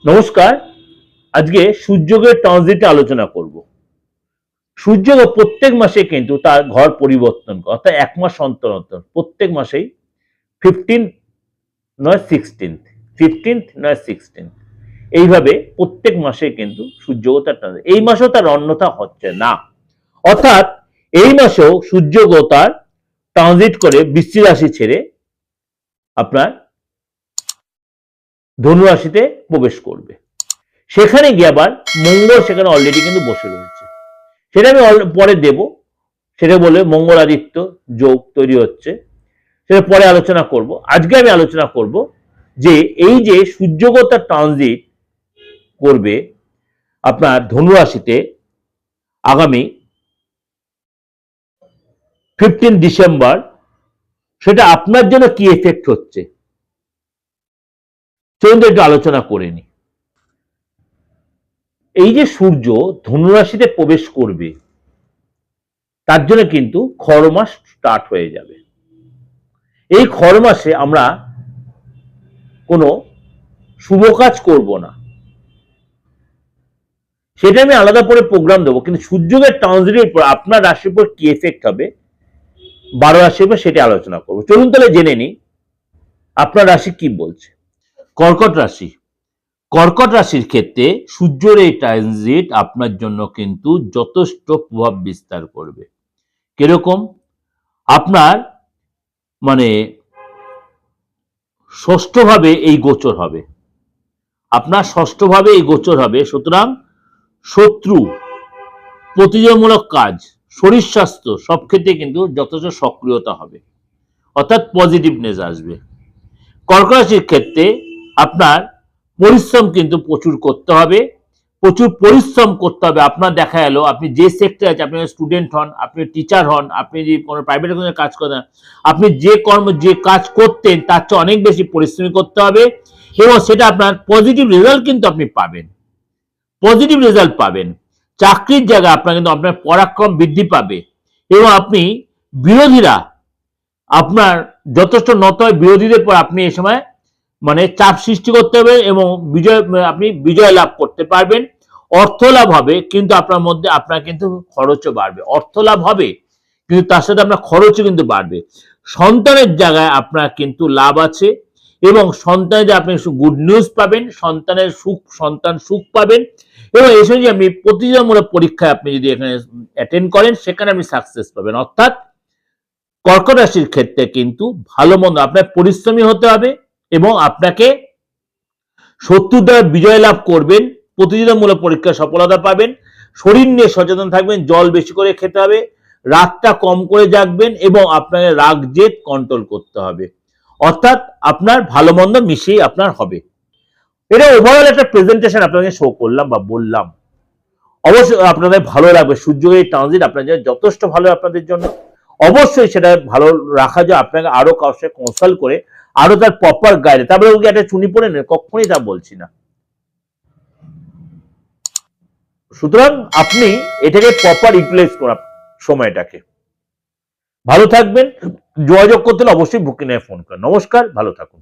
নমস্কার। আজকে সূর্যগ্রহের ট্রানজিটে আলোচনা করব। সূর্যগ্রহ প্রত্যেক মাসে কিন্তু তার ঘর পরিবর্তন করে, অর্থাৎ এক মাস অন্তর অন্তর প্রত্যেক মাসেই 15 নয় 16, 15 নয় 16 এইভাবে প্রত্যেক মাসে কিন্তু সূর্যগ্রহ তার ট্রানজিট, এই মাসেও তার অন্যথা হচ্ছে না। অর্থাৎ এই মাসেও সূর্যগ্রহ তার ট্রানজিট করে বৃশ্চিক রাশি ছেড়ে আপনার ধনু রাশিতে প্রবেশ করবে। সেখানে গিয়ে আবার মঙ্গল সেখানে অলরেডি কিন্তু বসে রয়েছে, সেটা আমি পরে দেব। সেটা বলে মঙ্গল আদিত্য যোগ তৈরি হচ্ছে, সেটা পরে আলোচনা করব। আজকে আমি আলোচনা করব যে এই যে সূর্যগ্রহ তার ট্রানজিট করবে আপনার ধনু রাশিতে আগামী 15 ডিসেম্বর, সেটা আপনার জন্য কি এফেক্ট হচ্ছে চলুন একটু আলোচনা করে নি। এই যে সূর্য ধনু রাশিতে প্রবেশ করবে, তার জন্য কিন্তু খর মাস স্টার্ট হয়ে যাবে। এই খর মাসে আমরা কোনো শুভ কাজ করব না, সেটা আমি আলাদা করে প্রোগ্রাম দেবো। কিন্তু সূর্যগ্রহের ট্রানজিটের উপর আপনার রাশির উপর কি এফেক্ট হবে 12 রাশির উপর, সেটা আলোচনা করবো। চলুন তাহলে জেনে নিই আপনার রাশি কি বলছে। কর্কট রাশি। কর্কট রাশির ক্ষেত্রে সূর্যের এই ট্রানজিট আপনার জন্য কিন্তু যথেষ্ট প্রভাব বিস্তার করবে। কিরকম? আপনার মানে ষষ্ঠভাবে এই গোচর হবে, আপনার ষষ্ঠভাবে এই গোচর হবে। সুতরাং শত্রু, প্রতিযোগিতামূলক কাজ, শরীর স্বাস্থ্য সব ক্ষেত্রে কিন্তু যথেষ্ট সক্রিয়তা হবে, অর্থাৎ পজিটিভনেস আসবে। কর্কট রাশির ক্ষেত্রে আপনার পরিশ্রম কিন্তু প্রচুর করতে হবে, প্রচুর পরিশ্রম করতে হবে। আপনার দেখা গেল আপনি যে সেক্টরে আছে, আপনি স্টুডেন্ট হন, আপনি টিচার হন, আপনি যদি কোনো প্রাইভেট কাজ করেন, আপনি যে কাজ করতেন তার চেয়ে অনেক বেশি পরিশ্রম করতে হবে, এবং সেটা আপনার পজিটিভ রেজাল্ট কিন্তু আপনি পাবেন, পজিটিভ রেজাল্ট পাবেন। চাকরির জায়গায় আপনার কিন্তু আপনার পরাক্রম বৃদ্ধি পাবে, এবং আপনি বিরোধীরা আপনার যথেষ্ট নত হয়। বিরোধীদের পর আপনি এই সময় চাপ সৃষ্টি করতে হবে, এবং আপনি বিজয় লাভ করতে পারবেন। অর্থ লাভ হবে, কিন্তু আপনার মধ্যে আপনার কিন্তু খরচও বাড়বে। অর্থ লাভ হবে, কিন্তু তার সাথে আপনার খরচও কিন্তু বাড়বে। সন্তানের জায়গায় আপনার কিন্তু লাভ আছে, এবং সন্তানের আপনি গুড নিউজ পাবেন, সন্তানের সুখ, সন্তান সুখ পাবেন। এবং এই সময় আপনি প্রতিযোগিতামূলক পরীক্ষায় আপনি যদি এখানে অ্যাটেন্ড করেন, সেখানে আপনি সাকসেস পাবেন। অর্থাৎ কর্কট রাশির ক্ষেত্রে কিন্তু ভালো মন্দ আপনার পরিশ্রমী হতে হবে, এবং আপনাকে শত্রুর দ্বারা বিজয় লাভ করবেন, প্রতিযোগিতামূলক পরীক্ষায় সফলতা পাবেন। শরীর নিয়ে সচেতন থাকবেন, জল বেশি করে খেতে হবে, রাগটা কম করে জাগবেন, এবং আপনাকে রাগ জেদ কন্ট্রোল করতে হবে। অর্থাৎ আপনার ভালো মন্দ মিশিয়ে আপনার হবে। এটা ওভারঅল একটা প্রেজেন্টেশন আপনাকে শো করলাম বা বললাম। অবশ্যই আপনাদের ভালো লাগবে। সূর্যের এই ট্রানজিট আপনাদের যথেষ্ট ভালো আপনাদের জন্য। অবশ্যই সেটা ভালো রাখা যায়, আপনাকে আরো কারোর সাথে কনসাল্ট করে আরো তার প্রপার গাইড, তারপরে ওকে একটা চুনি পড়ে নেই, কখনই তা বলছি না। সুতরাং আপনি এটাকে প্রপার ইউটিলাইজ করা সময়টাকে। ভালো থাকবেন। যোগাযোগ করতে হলে অবশ্যই বুকিং এ ফোন করেন। নমস্কার, ভালো থাকুন।